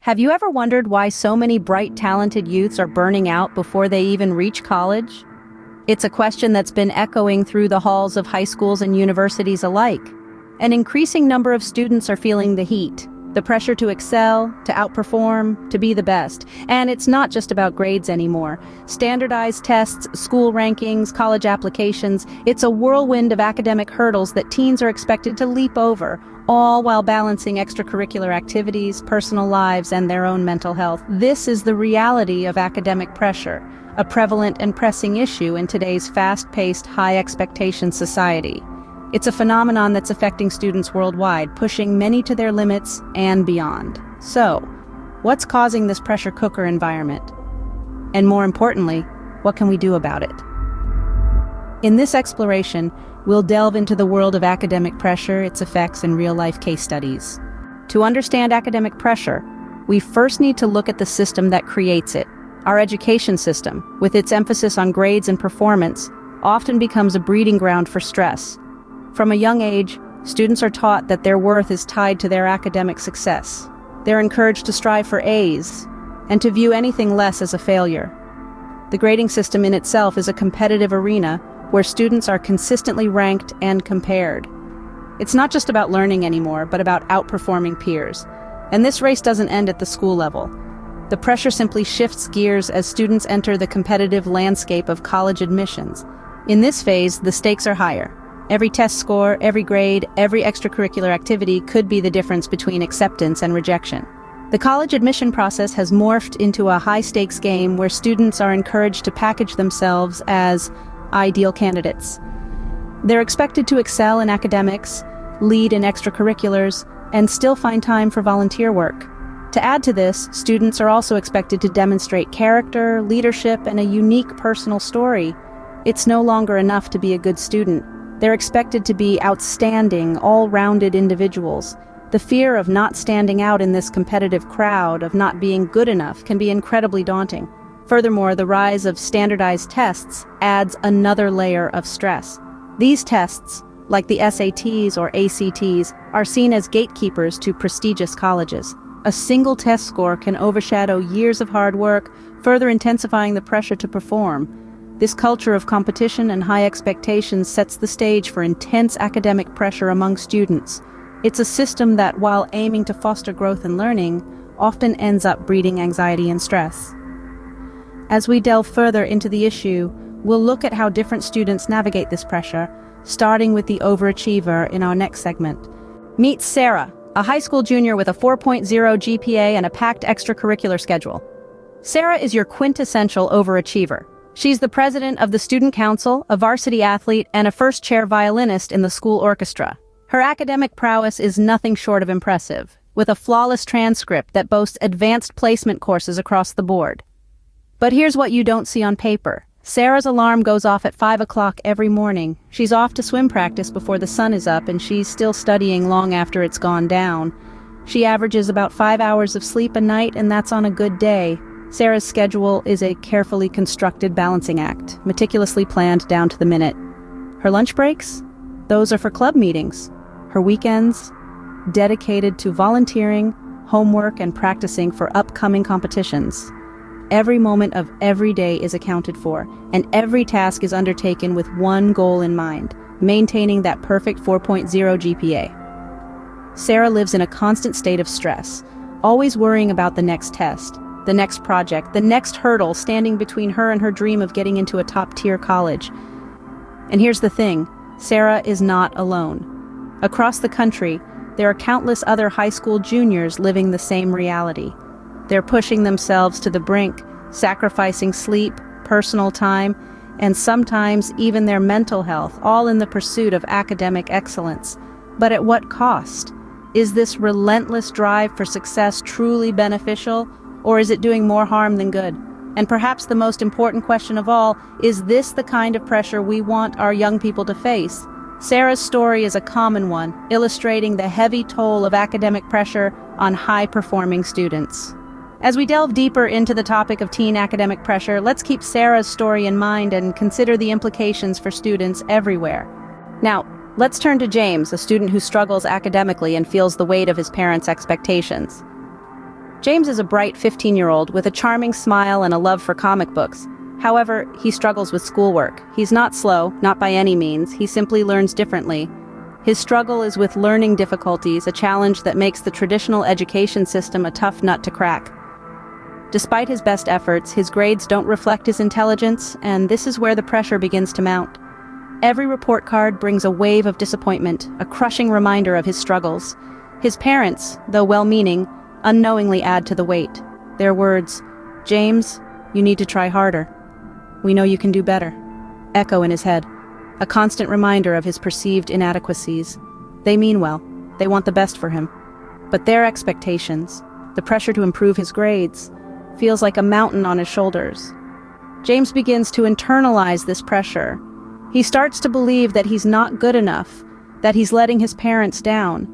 Have you ever wondered why so many bright, talented youths are burning out before they even reach college? It's a question that's been echoing through the halls of high schools and universities alike. An increasing number of students are feeling the heat, the pressure to excel, to outperform, to be the best. And it's not just about grades anymore. Standardized tests, school rankings, college applications, it's a whirlwind of academic hurdles that teens are expected to leap over, all while balancing extracurricular activities, personal lives, and their own mental health. This is the reality of academic pressure, a prevalent and pressing issue in today's fast-paced, high-expectation society. It's a phenomenon that's affecting students worldwide, pushing many to their limits and beyond. So, what's causing this pressure cooker environment? And more importantly, what can we do about it? In this exploration, we'll delve into the world of academic pressure, its effects, and real-life case studies. To understand academic pressure, we first need to look at the system that creates it. Our education system, with its emphasis on grades and performance, often becomes a breeding ground for stress. From a young age, students are taught that their worth is tied to their academic success. They're encouraged to strive for A's and to view anything less as a failure. The grading system in itself is a competitive arena where students are consistently ranked and compared. It's not just about learning anymore, but about outperforming peers. And this race doesn't end at the school level. The pressure simply shifts gears as students enter the competitive landscape of college admissions. In this phase, the stakes are higher. Every test score, every grade, every extracurricular activity could be the difference between acceptance and rejection. The college admission process has morphed into a high-stakes game where students are encouraged to package themselves as ideal candidates. They're expected to excel in academics, lead in extracurriculars, and still find time for volunteer work. To add to this, students are also expected to demonstrate character, leadership, and a unique personal story. It's no longer enough to be a good student. They're expected to be outstanding, all-rounded individuals. The fear of not standing out in this competitive crowd, of not being good enough, can be incredibly daunting. Furthermore, the rise of standardized tests adds another layer of stress. These tests, like the SATs or ACTs, are seen as gatekeepers to prestigious colleges. A single test score can overshadow years of hard work, further intensifying the pressure to perform. This culture of competition and high expectations sets the stage for intense academic pressure among students. It's a system that, while aiming to foster growth and learning, often ends up breeding anxiety and stress. As we delve further into the issue, we'll look at how different students navigate this pressure, starting with the overachiever in our next segment. Meet Sarah, a high school junior with a 4.0 GPA and a packed extracurricular schedule. Sarah is your quintessential overachiever. She's the president of the student council, a varsity athlete, and a first-chair violinist in the school orchestra. Her academic prowess is nothing short of impressive, with a flawless transcript that boasts advanced placement courses across the board. But here's what you don't see on paper. Sarah's alarm goes off at 5 o'clock every morning. She's off to swim practice before the sun is up, and she's still studying long after it's gone down. She averages about 5 hours of sleep a night, and that's on a good day. Sarah's schedule is a carefully constructed balancing act, meticulously planned down to the minute. Her lunch breaks? Those are for club meetings. Her weekends? Dedicated to volunteering, homework, and practicing for upcoming competitions. Every moment of every day is accounted for, and every task is undertaken with one goal in mind: maintaining that perfect 4.0 GPA. Sarah lives in a constant state of stress, always worrying about the next test, the next project, the next hurdle standing between her and her dream of getting into a top-tier college. And here's the thing, Sarah is not alone. Across the country, there are countless other high school juniors living the same reality. They're pushing themselves to the brink, sacrificing sleep, personal time, and sometimes even their mental health, all in the pursuit of academic excellence. But at what cost? Is this relentless drive for success truly beneficial? Or is it doing more harm than good? And perhaps the most important question of all, is this the kind of pressure we want our young people to face? Sarah's story is a common one, illustrating the heavy toll of academic pressure on high-performing students. As we delve deeper into the topic of teen academic pressure, let's keep Sarah's story in mind and consider the implications for students everywhere. Now, let's turn to James, a student who struggles academically and feels the weight of his parents' expectations. James is a bright 15-year-old with a charming smile and a love for comic books. However, he struggles with schoolwork. He's not slow, not by any means. He simply learns differently. His struggle is with learning difficulties, a challenge that makes the traditional education system a tough nut to crack. Despite his best efforts, his grades don't reflect his intelligence, and this is where the pressure begins to mount. Every report card brings a wave of disappointment, a crushing reminder of his struggles. His parents, though well-meaning, unknowingly add to the weight. Their words, "James, you need to try harder. We know you can do better," echo in his head, a constant reminder of his perceived inadequacies. They mean well. They want the best for him. But their expectations, the pressure to improve his grades, feels like a mountain on his shoulders. James begins to internalize this pressure. He starts to believe that he's not good enough, that he's letting his parents down.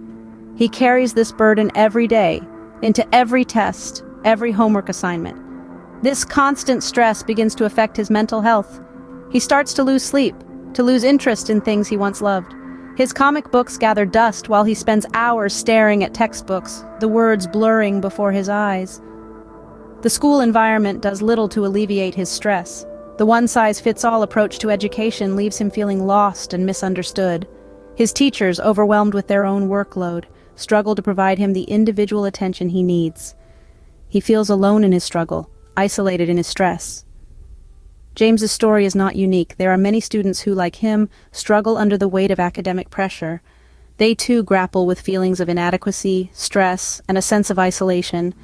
He carries this burden every day, into every test, every homework assignment. This constant stress begins to affect his mental health. He starts to lose sleep, to lose interest in things he once loved. His comic books gather dust while he spends hours staring at textbooks, the words blurring before his eyes. The school environment does little to alleviate his stress. The one-size-fits-all approach to education leaves him feeling lost and misunderstood. His teachers, overwhelmed with their own workload, struggle to provide him the individual attention he needs. He feels alone in his struggle, isolated in his stress. James's story is not unique. There are many students who, like him, struggle under the weight of academic pressure. They too grapple with feelings of inadequacy, stress, and a sense of isolation.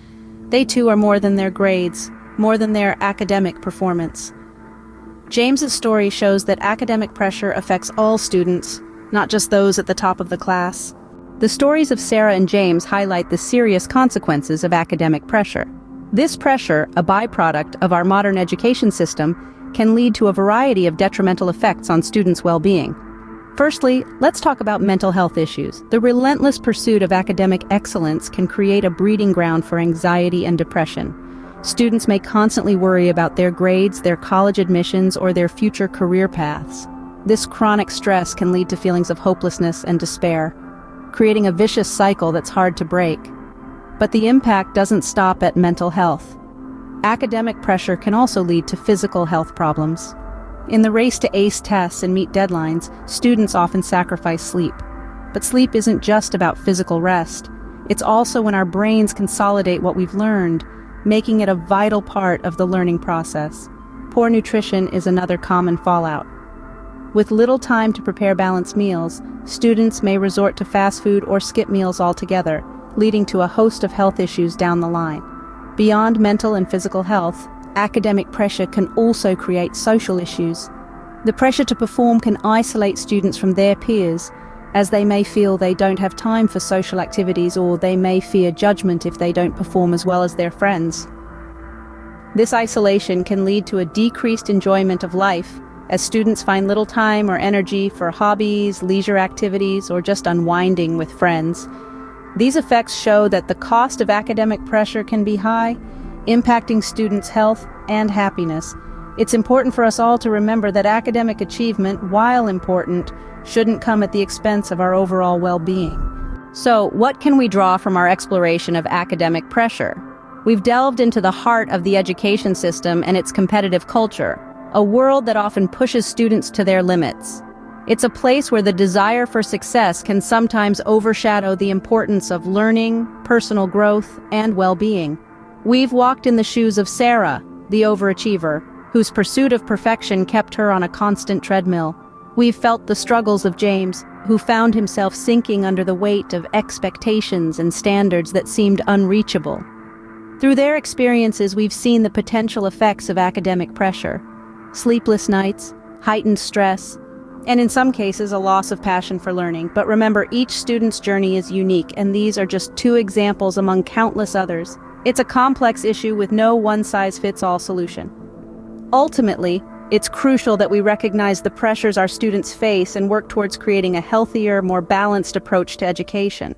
They too are more than their grades, more than their academic performance. James's story shows that academic pressure affects all students, not just those at the top of the class. The stories of Sarah and James highlight the serious consequences of academic pressure. This pressure, a byproduct of our modern education system, can lead to a variety of detrimental effects on students' well-being. Firstly, let's talk about mental health issues. The relentless pursuit of academic excellence can create a breeding ground for anxiety and depression. Students may constantly worry about their grades, their college admissions, or their future career paths. This chronic stress can lead to feelings of hopelessness and despair, creating a vicious cycle that's hard to break. But the impact doesn't stop at mental health. Academic pressure can also lead to physical health problems. In the race to ace tests and meet deadlines, students often sacrifice sleep. But sleep isn't just about physical rest. It's also when our brains consolidate what we've learned, making it a vital part of the learning process. Poor nutrition is another common fallout. With little time to prepare balanced meals, students may resort to fast food or skip meals altogether, leading to a host of health issues down the line. Beyond mental and physical health, academic pressure can also create social issues. The pressure to perform can isolate students from their peers, as they may feel they don't have time for social activities, or they may fear judgment if they don't perform as well as their friends. This isolation can lead to a decreased enjoyment of life, as students find little time or energy for hobbies, leisure activities, or just unwinding with friends. These effects show that the cost of academic pressure can be high, impacting students' health and happiness. It's important for us all to remember that academic achievement, while important, shouldn't come at the expense of our overall well-being. So, what can we draw from our exploration of academic pressure? We've delved into the heart of the education system and its competitive culture, a world that often pushes students to their limits. It's a place where the desire for success can sometimes overshadow the importance of learning, personal growth, and well-being. We've walked in the shoes of Sarah, the overachiever, whose pursuit of perfection kept her on a constant treadmill. We've felt the struggles of James, who found himself sinking under the weight of expectations and standards that seemed unreachable. Through their experiences, we've seen the potential effects of academic pressure: sleepless nights, heightened stress, and in some cases, a loss of passion for learning. But remember, each student's journey is unique, and these are just two examples among countless others. It's a complex issue with no one-size-fits-all solution. Ultimately, it's crucial that we recognize the pressures our students face and work towards creating a healthier, more balanced approach to education.